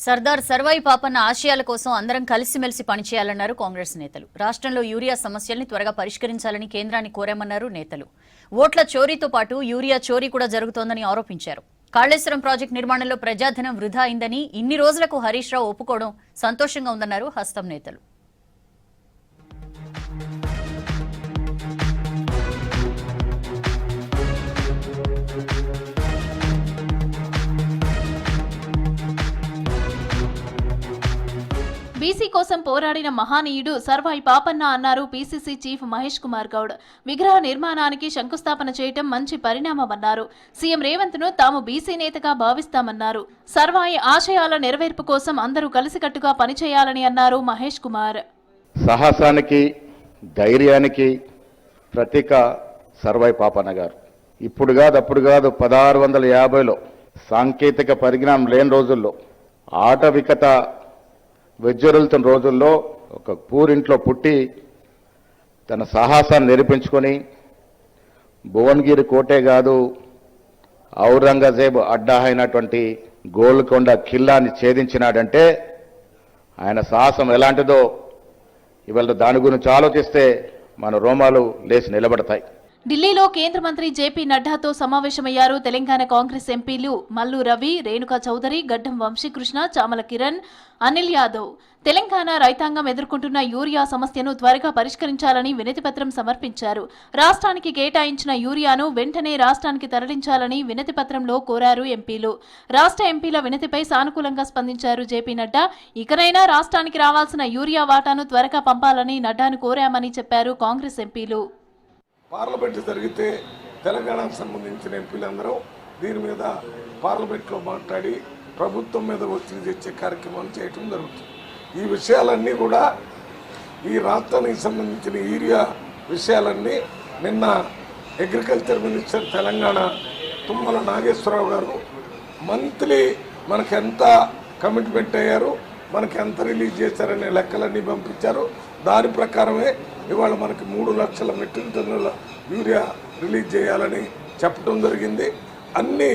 సర్దార్ సర్వాయి పాపన్న ఆశయాల కోసం అందరం కలిసిమెలిసి పనిచేయాలన్నారు కాంగ్రెస్ నేతలు. రాష్ట్రంలో యూరియా సమస్యల్ని త్వరగా పరిష్కరించాలని కేంద్రాన్ని కోరామన్నారు నేతలు. ఓట్ల చోరీతో పాటు యూరియా చోరీ కూడా జరుగుతోందని ఆరోపించారు. కాళేశ్వరం ప్రాజెక్టు నిర్మాణంలో ప్రజాధనం వృధా అయిందని ఇన్ని రోజులకు హరీష్ రావు ఒప్పుకోవడం సంతోషంగా ఉందన్నారు హస్తం నేతలు. బీసీ కోసం పోరాడిన మహానీయుడు సర్వాయి పాపన్న అన్నారు పీసీసీ చీఫ్ మహేష్ కుమార్ గౌడ్. విగ్రహ నిర్మాణానికి శంకుస్థాపన చేయటం మంచి పరిణామమన్నారు. సీఎం రేవంత్ ను తాము బీసీ నేతగా భావిస్తామన్నారు. సర్వాయి ఆశయాల నెరవేర్పు కోసం అందరూ కలిసికట్టుగా పనిచేయాలని అన్నారు మహేష్ కుమార్. సాహసానికి ధైర్యానికి ప్రతీక సర్వాయి పాపన్న గారు. ఇప్పుడు కాదు అప్పుడు కాదు 1650లో సాంకేతిక పరిజ్ఞానం లేని రోజుల్లో ఆటవికత వెజ్జరులుతున్న రోజుల్లో ఒక పూరింట్లో పుట్టి తన సాహసాన్ని నిరూపించుకొని భువనగిరి కోటే కాదు ఔరంగజేబు అడ్డా అయినటువంటి గోల్కొండ కిల్లాని ఛేదించినాడంటే ఆయన సాహసం ఎలాంటిదో ఇవాళ దాని గురించి ఆలోచిస్తే మన రోమాలు లేచి నిలబడతాయి. ఢిల్లీలో కేంద్ర మంత్రి జేపీ నడ్డాతో సమావేశమయ్యారు తెలంగాణ కాంగ్రెస్ ఎంపీలు మల్లు రవి, రేణుకా చౌదరి, గడ్డం వంశీకృష్ణ, చామల కిరణ్, అనిల్ యాదవ్. తెలంగాణ రైతాంగం ఎదుర్కొంటున్న యూరియా సమస్యను త్వరగా పరిష్కరించాలని వినతిపత్రం సమర్పించారు. రాష్ట్రానికి కేటాయించిన యూరియాను వెంటనే రాష్ట్రానికి తరలించాలని వినతిపత్రంలో కోరారు ఎంపీలు. రాష్ట్ర ఎంపీల వినతిపై సానుకూలంగా స్పందించారు జేపీ నడ్డా. ఇకనైనా రాష్ట్రానికి రావాల్సిన యూరియా వాటాను త్వరగా పంపాలని నడ్డాను కోరామని చెప్పారు కాంగ్రెస్ ఎంపీలు. పార్లమెంట్ జరిగితే తెలంగాణకు సంబంధించిన ఎంపీలందరూ దీని మీద పార్లమెంట్లో మాట్లాడి ప్రభుత్వం మీద ఒత్తిడి తెచ్చే కార్యక్రమాలు చేయటం జరుగుతుంది. ఈ విషయాలన్నీ కూడా ఈ రాష్ట్రానికి సంబంధించిన యూరియా విషయాలన్నీ నిన్న అగ్రికల్చర్ మినిస్టర్ తెలంగాణ తుమ్మల నాగేశ్వరరావు గారు మంత్లీ మనకు ఎంత కమిట్మెంట్ అయ్యారు, మనకు ఎంత రిలీజ్ చేశారనే లెక్కలన్నీ పంపించారు. దాని ప్రకారమే ఇవాళ మనకి 3 లక్షల మెట్రిక్ టన్నుల యూరియా రిలీజ్ చేయాలని చెప్పడం జరిగింది. అన్ని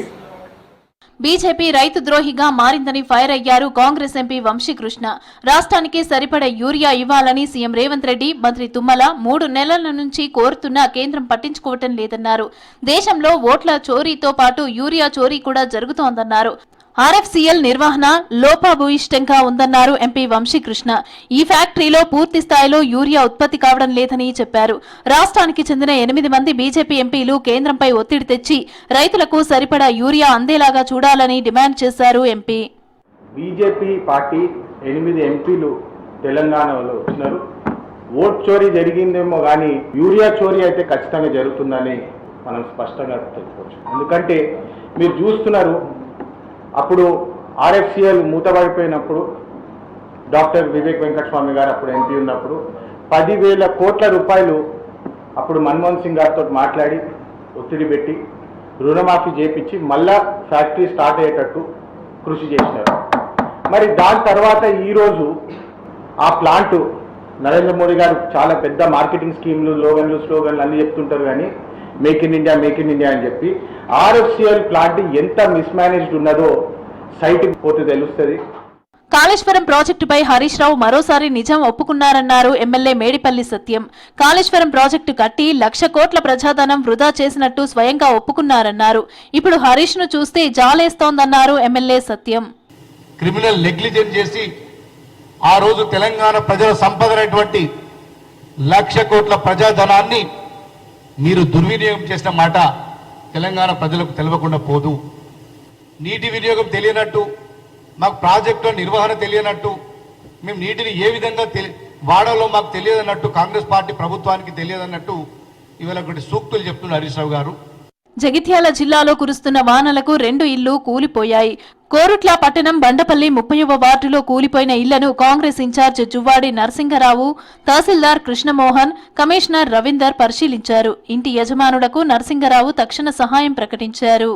బీజేపీ రైతు ద్రోహిగా మారిందని ఫైర్ అయ్యారు కాంగ్రెస్ ఎంపీ వంశీకృష్ణ. రాష్ట్రానికి సరిపడే యూరియా ఇవ్వాలని సీఎం రేవంత్ రెడ్డి, మంత్రి తుమ్మల 3 నెలల నుంచి కోరుతున్నా కేంద్రం పట్టించుకోవటం లేదన్నారు. దేశంలో ఓట్ల చోరీతో పాటు యూరియా చోరీ కూడా జరుగుతోందన్నారు. ఆర్ఎఫ్సీఎల్ నిర్వహణ లోపభూయిష్టంగా ఉందన్నారు ఎంపీ వంశీకృష్ణ. ఈ ఫ్యాక్టరీలో పూర్తి స్థాయిలో యూరియా ఉత్పత్తి కావడం లేదని చెప్పారు. రాష్ట్రానికి చెందిన 8 మంది బీజేపీ ఎంపీలు కేంద్రంపై ఒత్తిడి తెచ్చి రైతులకు సరిపడా యూరియా అందేలాగా చూడాలని డిమాండ్ చేశారు ఎంపీ. బీజేపీ పార్టీ 8 ఎంపీలు తెలంగాణలో వచ్చినారు. ఓట్ చోరీ జరిగిందేమో కానీ యూరియా చోరీ అయితే ఖచ్చితంగా జరుగుతుందని మనం స్పష్టంగా తెలుసుకోవచ్చు. ఎందుకంటే మీరు చూస్తున్నారు, అప్పుడు ఆర్ఎఫ్సీఎల్ మూతపడిపోయినప్పుడు డాక్టర్ వివేక్ వెంకటస్వామి గారు అప్పుడు ఎంపీ ఉన్నప్పుడు 10,000 కోట్ల రూపాయలు అప్పుడు మన్మోహన్ సింగ్ గారితో మాట్లాడి ఒత్తిడి పెట్టి రుణమాఫీ చేపించి మళ్ళా ఫ్యాక్టరీ స్టార్ట్ అయ్యేటట్టు కృషి చేసినారు. మరి దాని తర్వాత ఈరోజు ఆ ప్లాంట్ నరేంద్ర మోడీ గారు చాలా పెద్ద మార్కెటింగ్ స్కీమ్లు స్లోగన్లు అన్నీ చెప్తుంటారు, కానీ మేక్ ఇన్ ఇండియా అని చెప్పి ఆర్ఎఫ్సీఎల్ ప్లాంట్ ఎంత మిస్మేనేజ్డ్ ఉన్నదో సైట్కి పోతే తెలుస్తుంది. కాళేశ్వరం ప్రాజెక్టుపై హరీష్ రావు మరోసారి నిజం ఒప్పుకున్నారన్నారు ఎమ్మెల్యే మేడిపల్లి సత్యం. కాళేశ్వరం ప్రాజెక్టు కట్టి 1,00,000 కోట్ల ప్రజాధనం వృధా చేసినట్టు స్వయంగా ఒప్పుకున్నారన్నారు. ఇప్పుడు హరీష్ ను చూస్తే జాలేస్తోందన్నారు ఎమ్మెల్యే సత్యం. క్రిమినల్ నెగ్లిజెన్స్ చేసి ఆ రోజు తెలంగాణ ప్రజల సంపదనటువంటి 1,00,000 కోట్ల ప్రజాధనాన్ని మీరు దుర్వినియోగం చేసిన మాట తెలంగాణ ప్రజలకు తెలియకుండా పోదు. నీటి వినియోగం తెలియనట్టు, మాకు ప్రాజెక్టుల నిర్వహణ తెలియనట్టు, మేము నీటిని ఏ విధంగా వాడాలో మాకు తెలియదన్నట్టు, కాంగ్రెస్ పార్టీ ప్రభుత్వానికి తెలియదన్నట్టు ఇవాళ ఒకటి సూక్తులు చెప్తున్నారు హరీష్ రావు గారు. జగిత్యాల జిల్లాలో కురుస్తున్న వానలకు 2 ఇళ్లు కూలిపోయాయి. కోరుట్ల పట్టణం బండపల్లి 30వ వార్డులో కూలిపోయిన ఇళ్లను కాంగ్రెస్ ఇన్ఛార్జ్ జువ్వాడి నరసింగరావు, తహసీల్దార్ కృష్ణమోహన్, కమిషనర్ రవీందర్ పరిశీలించారు. ఇంటి యజమానులకు నరసింగరావు తక్షణ సహాయం ప్రకటించారు.